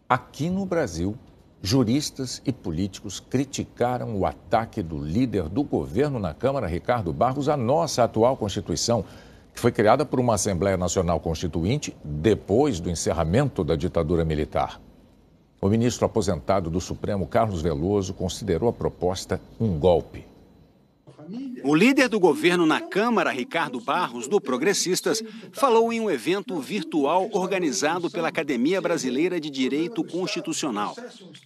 Aqui no Brasil, juristas e políticos criticaram o ataque do líder do governo na Câmara, Ricardo Barros, à nossa atual Constituição, que foi criada por uma Assembleia Nacional Constituinte depois do encerramento da ditadura militar. O ministro aposentado do Supremo, Carlos Veloso, considerou a proposta um golpe. O líder do governo na Câmara, Ricardo Barros, do Progressistas, falou em um evento virtual organizado pela Academia Brasileira de Direito Constitucional.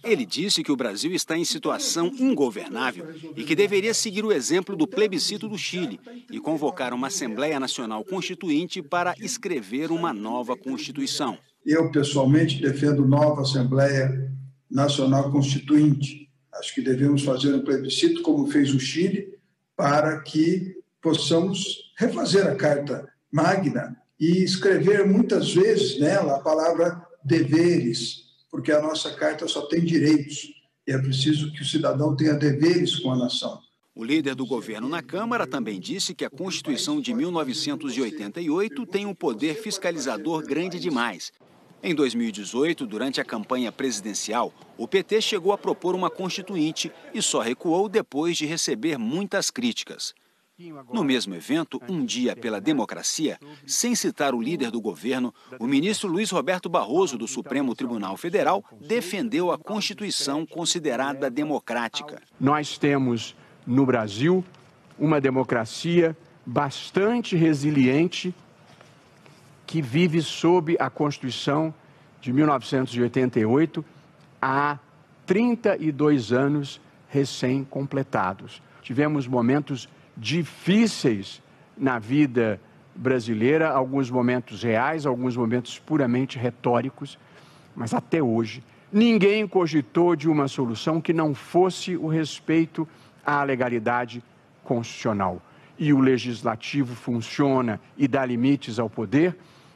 Ele disse que o Brasil está em situação ingovernável e que deveria seguir o exemplo do plebiscito do Chile e convocar uma Assembleia Nacional Constituinte para escrever uma nova Constituição. Eu, pessoalmente, defendo nova Assembleia Nacional Constituinte. Acho que devemos fazer um plebiscito como fez o Chile, para que possamos refazer a Carta Magna e escrever muitas vezes nela a palavra deveres, porque a nossa Carta só tem direitos e é preciso que o cidadão tenha deveres com a nação. O líder do governo na Câmara também disse que a Constituição de 1988 tem um poder fiscalizador grande demais. Em 2018, durante a campanha presidencial, o PT chegou a propor uma constituinte e só recuou depois de receber muitas críticas. No mesmo evento, Um Dia pela Democracia, sem citar o líder do governo, o ministro Luiz Roberto Barroso, do Supremo Tribunal Federal, defendeu a Constituição considerada democrática. Nós temos no Brasil uma democracia bastante resiliente que vive sob a Constituição de 1988 há 32 anos recém-completados. Tivemos momentos difíceis na vida brasileira, alguns momentos reais, alguns momentos puramente retóricos, mas até hoje ninguém cogitou de uma solução que não fosse o respeito à legalidade constitucional. E o legislativo funciona e dá limites ao poder,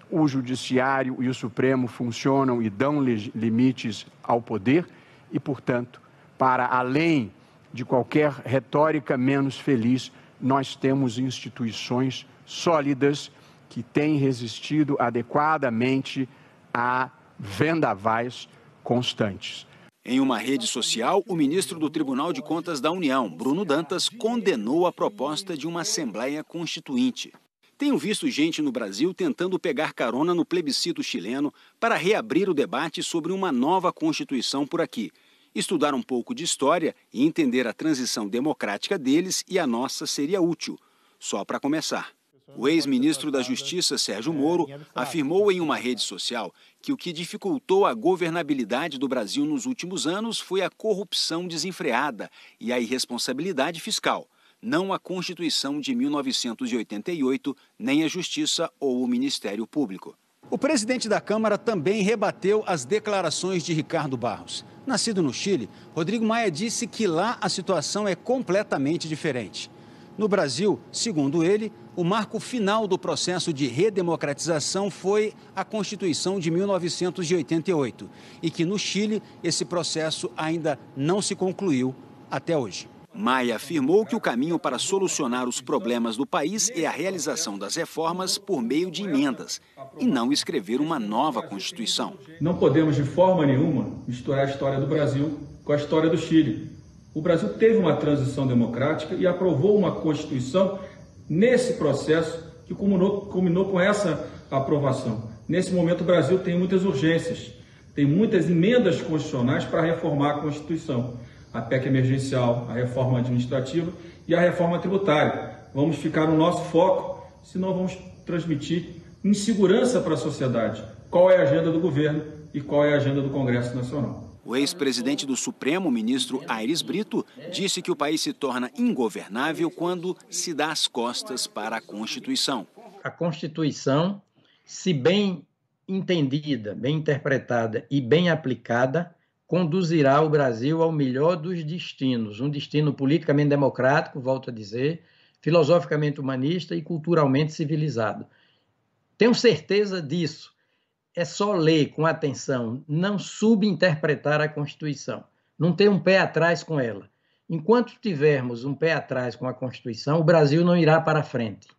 o judiciário e o Supremo funcionam e dão limites ao poder e, portanto, para além de qualquer retórica menos feliz, nós temos instituições sólidas que têm resistido adequadamente a vendavais constantes. Em uma rede social, o ministro do Tribunal de Contas da União, Bruno Dantas, condenou a proposta de uma Assembleia Constituinte. Tenho visto gente no Brasil tentando pegar carona no plebiscito chileno para reabrir o debate sobre uma nova Constituição por aqui, estudar um pouco de história e entender a transição democrática deles e a nossa seria útil. Só para começar. O ex-ministro da Justiça, Sérgio Moro, afirmou em uma rede social que o que dificultou a governabilidade do Brasil nos últimos anos foi a corrupção desenfreada e a irresponsabilidade fiscal. Não a Constituição de 1988, nem a Justiça ou o Ministério Público. O presidente da Câmara também rebateu as declarações de Ricardo Barros. Nascido no Chile, Rodrigo Maia disse que lá a situação é completamente diferente. No Brasil, segundo ele, o marco final do processo de redemocratização foi a Constituição de 1988 e que no Chile esse processo ainda não se concluiu até hoje. Maia afirmou que o caminho para solucionar os problemas do país é a realização das reformas por meio de emendas e não escrever uma nova Constituição. Não podemos de forma nenhuma misturar a história do Brasil com a história do Chile. O Brasil teve uma transição democrática e aprovou uma Constituição nesse processo que culminou com essa aprovação. Nesse momento o Brasil tem muitas urgências, tem muitas emendas constitucionais para reformar a Constituição. A PEC emergencial, a reforma administrativa e a reforma tributária. Vamos ficar no nosso foco, senão vamos transmitir insegurança para a sociedade. Qual é a agenda do governo e qual é a agenda do Congresso Nacional? O ex-presidente do Supremo, ministro Aires Brito, disse que o país se torna ingovernável quando se dá as costas para a Constituição. A Constituição, se bem entendida, bem interpretada e bem aplicada, conduzirá o Brasil ao melhor dos destinos, um destino politicamente democrático, volto a dizer, filosoficamente humanista e culturalmente civilizado. Tenho certeza disso. É só ler com atenção, não subinterpretar a Constituição, não ter um pé atrás com ela. Enquanto tivermos um pé atrás com a Constituição, o Brasil não irá para frente.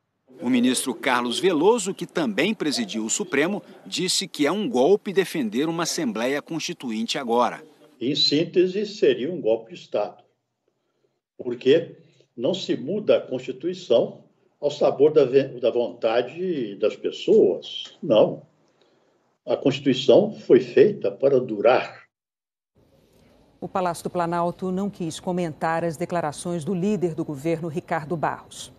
O ministro Carlos Veloso, que também presidiu o Supremo, disse que é um golpe defender uma Assembleia Constituinte agora. Em síntese, seria um golpe de Estado, porque não se muda a Constituição ao sabor da vontade das pessoas. Não. A Constituição foi feita para durar. O Palácio do Planalto não quis comentar as declarações do líder do governo, Ricardo Barros.